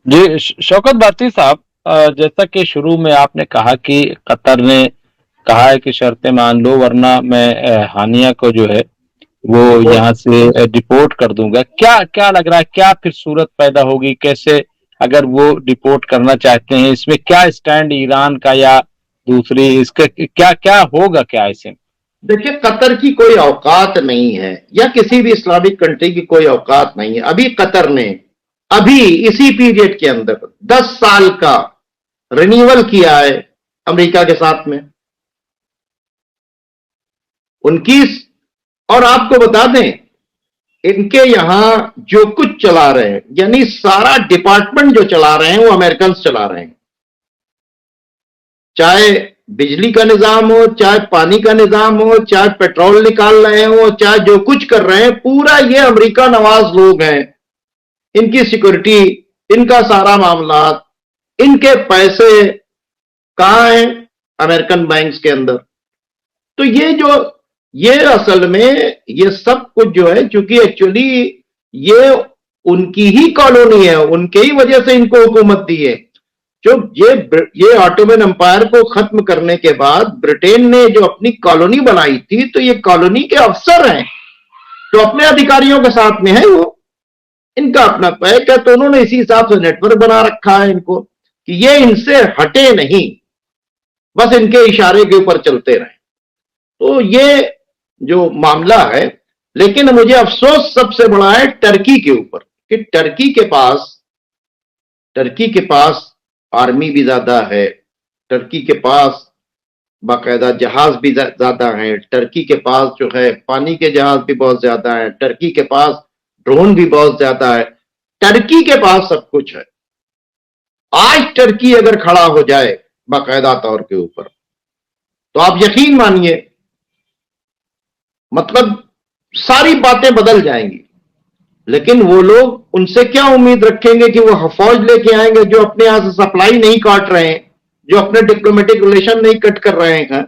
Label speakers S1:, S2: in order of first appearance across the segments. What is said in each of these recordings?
S1: جی شوکت بھارتی صاحب، جیسا کہ شروع میں آپ نے کہا کہ قطر نے کہا ہے کہ شرطیں مان لو ورنہ میں ہانیہ کو جو ہے وہ
S2: رپورٹ
S1: یہاں سے ڈپورٹ کر دوں گا. کیا کیا لگ رہا ہے، کیا پھر صورت پیدا ہوگی؟ کیسے اگر وہ ڈپورٹ کرنا چاہتے ہیں، اس میں کیا اسٹینڈ ایران کا یا دوسری اس کا کیا کیا ہوگا کیا ایسے؟
S2: دیکھیے، قطر کی کوئی اوقات نہیں ہے یا کسی بھی اسلامک کنٹری کی کوئی اوقات نہیں ہے. ابھی قطر نے ابھی اسی پیریڈ کے اندر 10 سال کا رینیول کیا ہے امریکہ کے ساتھ میں 19. اور آپ کو بتا دیں، ان کے یہاں جو کچھ چلا رہے ہیں، یعنی سارا ڈپارٹمنٹ جو چلا رہے ہیں وہ امریکنز چلا رہے ہیں. چاہے بجلی کا نظام ہو، چاہے پانی کا نظام ہو، چاہے پیٹرول نکال رہے ہو، چاہے جو کچھ کر رہے ہیں، پورا یہ امریکہ نواز لوگ ہیں. ان کی سیکورٹی، ان کا سارا معاملات، ان کے پیسے کہاں ہیں؟ امریکن بینکس کے اندر. تو یہ اصل میں یہ سب کچھ جو ہے، چونکہ ایکچولی یہ ان کی ہی کالونی ہے، ان کے ہی وجہ سے ان کو حکومت دی ہے. جو یہ آٹومن امپائر کو ختم کرنے کے بعد برٹین نے جو اپنی کالونی بنائی تھی، تو یہ کالونی کے افسر ہیں جو اپنے ادھیکاریوں کے ساتھ میں ہیں. وہ ان کا اپنا پیک ہے، تو انہوں نے اسی حساب سے نیٹ ورک بنا رکھا ہے ان کو کہ یہ ان سے ہٹے نہیں، بس ان کے اشارے کے اوپر چلتے رہیں. تو یہ جو معاملہ ہے، لیکن مجھے افسوس سب سے بڑا ہے ٹرکی کے اوپر کہ ٹرکی کے پاس آرمی بھی زیادہ ہے، ٹرکی کے پاس باقاعدہ جہاز بھی زیادہ ہیں، ٹرکی کے پاس جو ہے پانی کے جہاز بھی بہت زیادہ ہیں، ٹرکی کے پاس ڈرون بھی بہت زیادہ ہے. ٹرکی کے پاس سب کچھ ہے. آج ٹرکی اگر کھڑا ہو جائے باقاعدہ طور کے اوپر، تو آپ یقین مانیے، مطلب ساری باتیں بدل جائیں گی. لیکن وہ لوگ ان سے کیا امید رکھیں گے کہ وہ فوج لے کے آئیں گے جو اپنے یہاں سے سپلائی نہیں کاٹ رہے ہیں، جو اپنے ڈپلومیٹک ریلیشن نہیں کٹ کر رہے ہیں،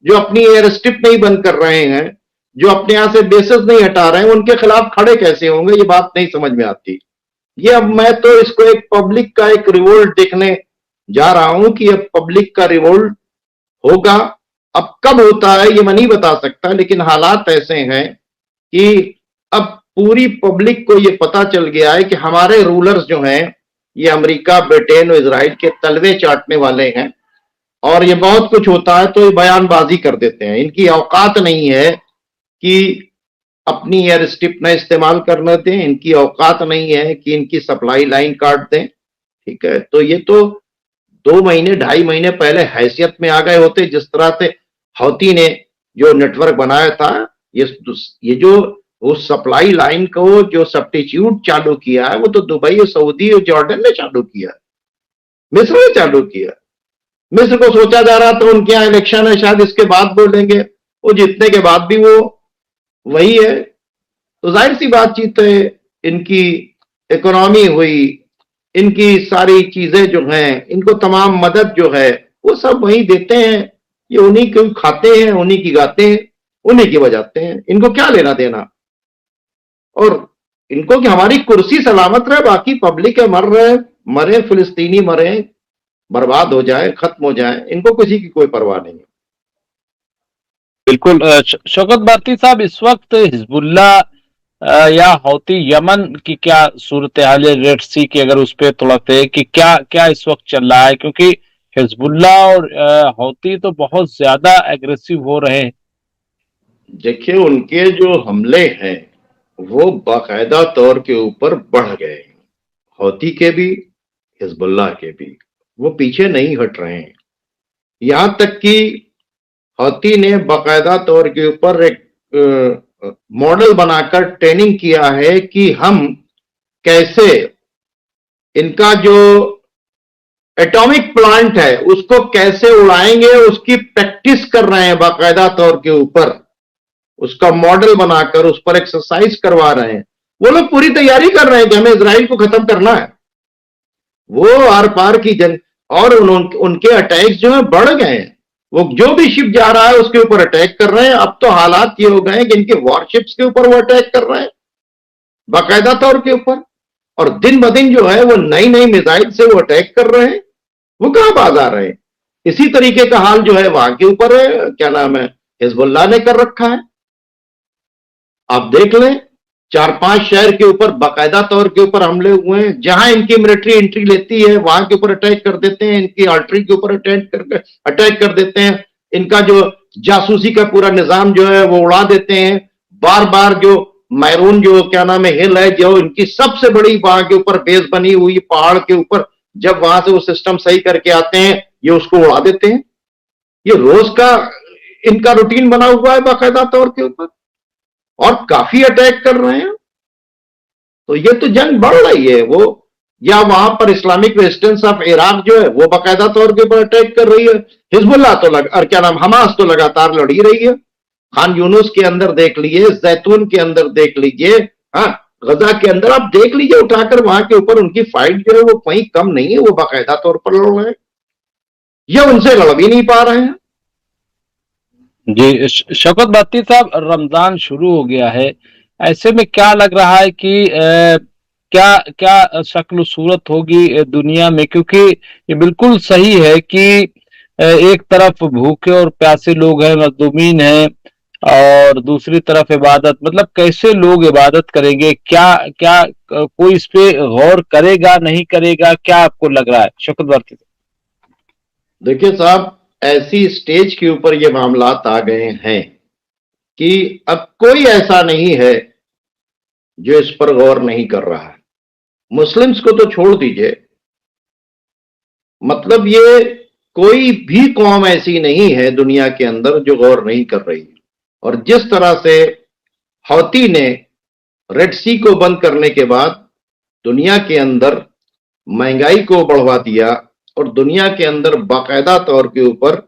S2: جو اپنی ایئر اسٹرپ نہیں بند کر رہے ہیں، جو اپنے یہاں سے بیسز نہیں ہٹا رہے ہیں، ان کے خلاف کھڑے کیسے ہوں گے؟ یہ بات نہیں سمجھ میں آتی. یہ اب میں تو اس کو ایک پبلک کا ایک ریوولٹ دیکھنے جا رہا ہوں کہ اب پبلک کا ریوولٹ ہوگا. اب کب ہوتا ہے یہ میں نہیں بتا سکتا، لیکن حالات ایسے ہیں کہ اب پوری پبلک کو یہ پتا چل گیا ہے کہ ہمارے رولرز جو ہیں یہ امریکہ، برٹین اور اسرائیل کے تلوے چاٹنے والے ہیں. اور یہ بہت کچھ ہوتا ہے تو یہ بیان بازی کر دیتے ہیں. ان کی اوقات نہیں ہے کہ اپنی ایئر اسٹرپ نہ استعمال کرنا دیں، ان کی اوقات نہیں ہے کہ ان کی سپلائی لائن کاٹ دیں. ٹھیک ہے، تو یہ تو 2 مہینے 2.5 مہینے پہلے حیثیت میں آ گئے ہوتے. جس طرح سے ہوتی نے جو نیٹ ورک بنایا تھا، یہ جو اس سپلائی لائن کو جو سبسٹیچیوٹ چالو کیا ہے، وہ تو دبئی، سعودی اور جارڈن نے چالو کیا، مصر نے چالو کیا. مصر کو سوچا جا رہا تھا ان کے یہاں الیکشن ہے، شاید اس کے بعد بولیں گے. وہ جیتنے کے بعد بھی وہ وہی ہے. تو ظاہر سی بات چیت ہے، ان کی اکنامی ہوئی، ان کی ساری چیزیں جو ہیں، ان کو تمام مدد جو ہے وہ سب وہی دیتے ہیں. یہ انہی کو کھاتے ہیں، انہی کی گاتے ہیں، انہی کی بجاتے ہیں. ان کو کیا لینا دینا؟ اور ان کو کہ ہماری کرسی سلامت رہے، باقی پبلک ہے مر رہے، مرے فلسطینی مرے، برباد ہو جائے، ختم ہو جائے، ان کو کسی کی کوئی پرواہ نہیں ہے.
S1: بالکل. شوکت بھارتی صاحب، اس وقت حزب اللہ یا حوثی یمن کی کیا صورتحال ہے؟ ریڈ سی کی اگر اس پہ تھوڑا سے کہ کیا کیا اس وقت چل رہا ہے، کیونکہ حزب اللہ اور حوثی تو بہت زیادہ ایگریسو ہو رہے ہیں.
S2: دیکھیے، ان کے جو حملے ہیں وہ باقاعدہ طور کے اوپر بڑھ گئے ہیں، حوثی کے بھی، حزب اللہ کے بھی. وہ پیچھے نہیں ہٹ رہے ہیں. یہاں تک کہ حوثی نے باقاعدہ طور کے اوپر ایک ماڈل بنا کر ٹریننگ کیا ہے کہ ہم کیسے ان کا جو ایٹامک پلانٹ ہے اس کو کیسے اڑائیں گے، اس کی پریکٹس کر رہے ہیں باقاعدہ طور کے اوپر. اس کا ماڈل بنا کر اس پر ایکسرسائز کروا رہے ہیں. وہ لوگ پوری تیاری کر رہے ہیں کہ ہمیں اسرائیل کو ختم کرنا ہے. وہ آر پار کی جنگ اور ان کے اٹیکس جو ہیں بڑھ گئے ہیں. وہ جو بھی شپ جا رہا ہے اس کے اوپر اٹیک کر رہے ہیں. اب تو حالات یہ ہو گئے ہیں کہ ان کے وار شپس کے اوپر وہ اٹیک کر رہے ہیں باقاعدہ طور کے اوپر. اور دن بدن جو ہے وہ نئی نئی میزائل سے وہ اٹیک کر رہے ہیں، وہ کہاں باز آ رہے ہیں؟ اسی طریقے کا حال جو ہے وہاں کے اوپر ہے، کیا نام ہے، حزب اللہ نے کر رکھا ہے۔ آپ دیکھ لیں 4-5 شہر کے اوپر باقاعدہ طور کے اوپر حملے ہوئے ہیں، جہاں ان کی ملٹری انٹری لیتی ہے وہاں کے اوپر اٹیک کر دیتے ہیں، ان کی آرٹری کے اوپر اٹیک کر دیتے ہیں، ان کا جو جاسوسی کا پورا نظام جو ہے وہ اڑا دیتے ہیں۔ بار بار جو میرون جو کیا نام ہے ہل ہے، جو ان کی سب سے بڑی وہاں کے اوپر بیس بنی ہوئی پہاڑ کے اوپر، جب وہاں سے وہ سسٹم صحیح کر کے آتے ہیں یہ اس کو اڑا دیتے ہیں۔ یہ روز کا ان کا روٹین بنا ہوا ہے باقاعدہ طور کے اوپر، اور کافی اٹیک کر رہے ہیں۔ تو یہ تو جنگ بڑھ رہی ہے، وہ یا وہاں پر اسلامک ریزسٹنس آف عراق جو ہے وہ باقاعدہ طور کے اوپر اٹیک کر رہی ہے، حزب اللہ تو اور کیا نام حماس تو لگاتار لڑی رہی ہے۔ خان یونس کے اندر دیکھ لیجئے، زیتون کے اندر دیکھ لیجئے، ہاں غزہ کے اندر آپ دیکھ لیجئے اٹھا کر، وہاں کے اوپر ان کی فائٹ جو ہے وہ کہیں کم نہیں ہے، وہ باقاعدہ طور پر لڑ رہے ہیں، یا ان سے لڑ بھی نہیں پا رہے ہیں۔
S1: جی شوکت بھٹی صاحب، رمضان شروع ہو گیا ہے، ایسے میں کیا لگ رہا ہے کہ کیا کیا شکل و صورت ہوگی دنیا میں؟ کیونکہ یہ بالکل صحیح ہے کہ ایک طرف بھوکے اور پیاسے لوگ ہیں، مظلومین ہیں، اور دوسری طرف عبادت، مطلب کیسے لوگ عبادت کریں گے؟ کیا کیا کوئی اس پہ غور کرے گا نہیں کرے گا؟ کیا آپ کو لگ رہا ہے شوکت بھٹی صاحب؟
S2: دیکھیے صاحب، ایسی سٹیج کے اوپر یہ معاملات آ گئے ہیں کہ اب کوئی ایسا نہیں ہے جو اس پر غور نہیں کر رہا ہے۔ مسلمز کو تو چھوڑ دیجئے، مطلب یہ کوئی بھی قوم ایسی نہیں ہے دنیا کے اندر جو غور نہیں کر رہی۔ اور جس طرح سے حوثی نے ریڈ سی کو بند کرنے کے بعد دنیا کے اندر مہنگائی کو بڑھوا دیا، اور دنیا کے اندر باقاعدہ طور کے اوپر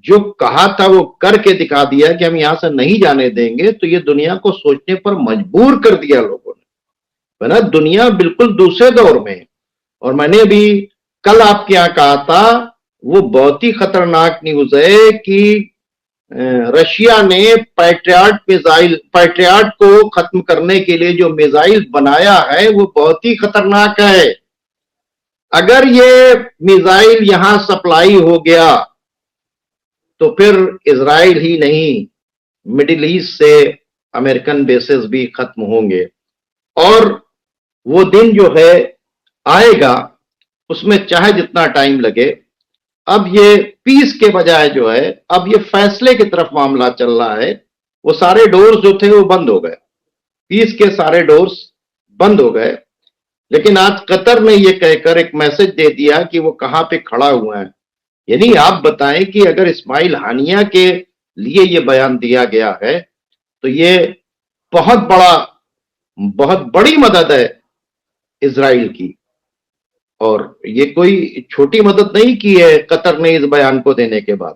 S2: جو کہا تھا وہ کر کے دکھا دیا کہ ہم یہاں سے نہیں جانے دیں گے، تو یہ دنیا کو سوچنے پر مجبور کر دیا لوگوں نے، نا دنیا بالکل دوسرے دور میں ہے۔ اور میں نے ابھی کل آپ کے یہاں کہا تھا، وہ بہت ہی خطرناک نیوز ہے کہ رشیا نے پیٹریاٹ کو ختم کرنے کے لیے جو میزائل بنایا ہے وہ بہت ہی خطرناک ہے۔ اگر یہ میزائل یہاں سپلائی ہو گیا تو پھر اسرائیل ہی نہیں، مڈل ایسٹ سے امریکن بیسز بھی ختم ہوں گے، اور وہ دن جو ہے آئے گا، اس میں چاہے جتنا ٹائم لگے۔ اب یہ پیس کے بجائے جو ہے اب یہ فیصلے کی طرف معاملہ چل رہا ہے۔ وہ سارے ڈورز جو تھے وہ بند ہو گئے، پیس کے سارے ڈورز بند ہو گئے، لیکن آج قطر نے یہ کہہ کر ایک میسج دے دیا کہ وہ کہاں پہ کھڑا ہوا ہے۔ یعنی آپ بتائیں کہ اگر اسماعیل ہانیہ کے لیے یہ بیان دیا گیا ہے تو یہ بہت بڑی مدد ہے اسرائیل کی، اور یہ کوئی چھوٹی مدد نہیں کی ہے قطر نے اس بیان کو دینے کے بعد۔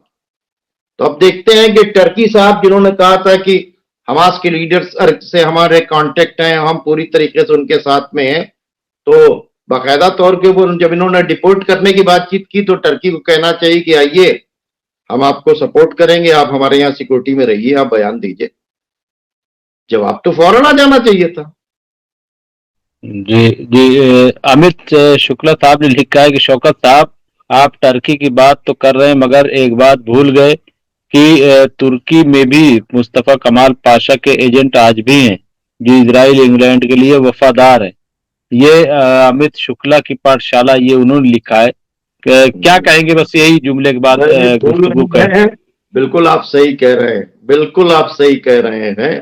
S2: تو اب دیکھتے ہیں کہ ٹرکی صاحب جنہوں نے کہا تھا کہ حماس کے لیڈرز سے ہمارے کانٹیکٹ ہیں، ہم پوری طریقے سے ان کے ساتھ میں ہیں، تو باقاعدہ طور کے اوپر جب انہوں نے ڈپورٹ کرنے کی بات چیت کی تو ٹرکی کو کہنا چاہیے کہ آئیے ہم آپ کو سپورٹ کریں گے، آپ ہمارے یہاں سیکورٹی میں رہیے، آپ بیان دیجئے۔ جواب تو فوراً آ جانا چاہیے تھا۔
S1: جی جی امت شکلا صاحب نے لکھا ہے کہ شوکت صاحب، آپ ٹرکی کی بات تو کر رہے ہیں مگر ایک بات بھول گئے کہ ترکی میں بھی مصطفیٰ کمال پاشا کے ایجنٹ آج بھی ہیں جو اسرائیل انگلینڈ کے لیے وفادار ہیں۔ یہ امت شکلا کی پاٹھشالہ، یہ انہوں نے لکھا ہے۔ کیا کہیں گے؟ بس یہی جملے کے بعد گفتگو کریں۔
S2: بالکل آپ صحیح کہہ رہے ہیں، بالکل آپ صحیح کہہ رہے ہیں،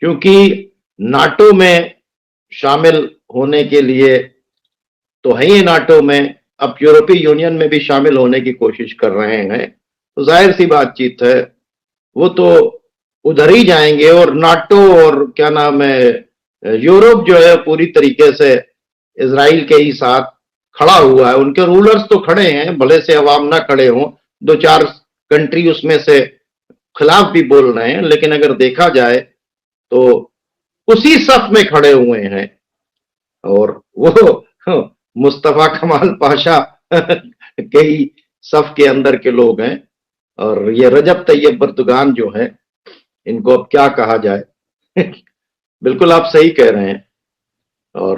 S2: کیونکہ ناٹو میں شامل ہونے کے لیے تو ہے ہی ناٹو میں، اب یورپی یونین میں بھی شامل ہونے کی کوشش کر رہے ہیں، تو ظاہر سی بات چیت ہے وہ تو ادھر ہی جائیں گے۔ اور ناٹو اور کیا نام ہے یورپ جو ہے پوری طریقے سے اسرائیل کے ہی ساتھ کھڑا ہوا ہے۔ ان کے رولرز تو کھڑے ہیں، بھلے سے عوام نہ کھڑے ہوں، 2-4 کنٹری اس میں سے خلاف بھی بول رہے ہیں، لیکن اگر دیکھا جائے تو اسی صف میں کھڑے ہوئے ہیں، اور وہ مصطفیٰ کمال پاشا کئی صف کے اندر کے لوگ ہیں۔ اور یہ رجب طیب اردوغان جو ہے، ان کو اب کیا کہا جائے۔ بالکل آپ صحیح کہہ رہے ہیں۔ اور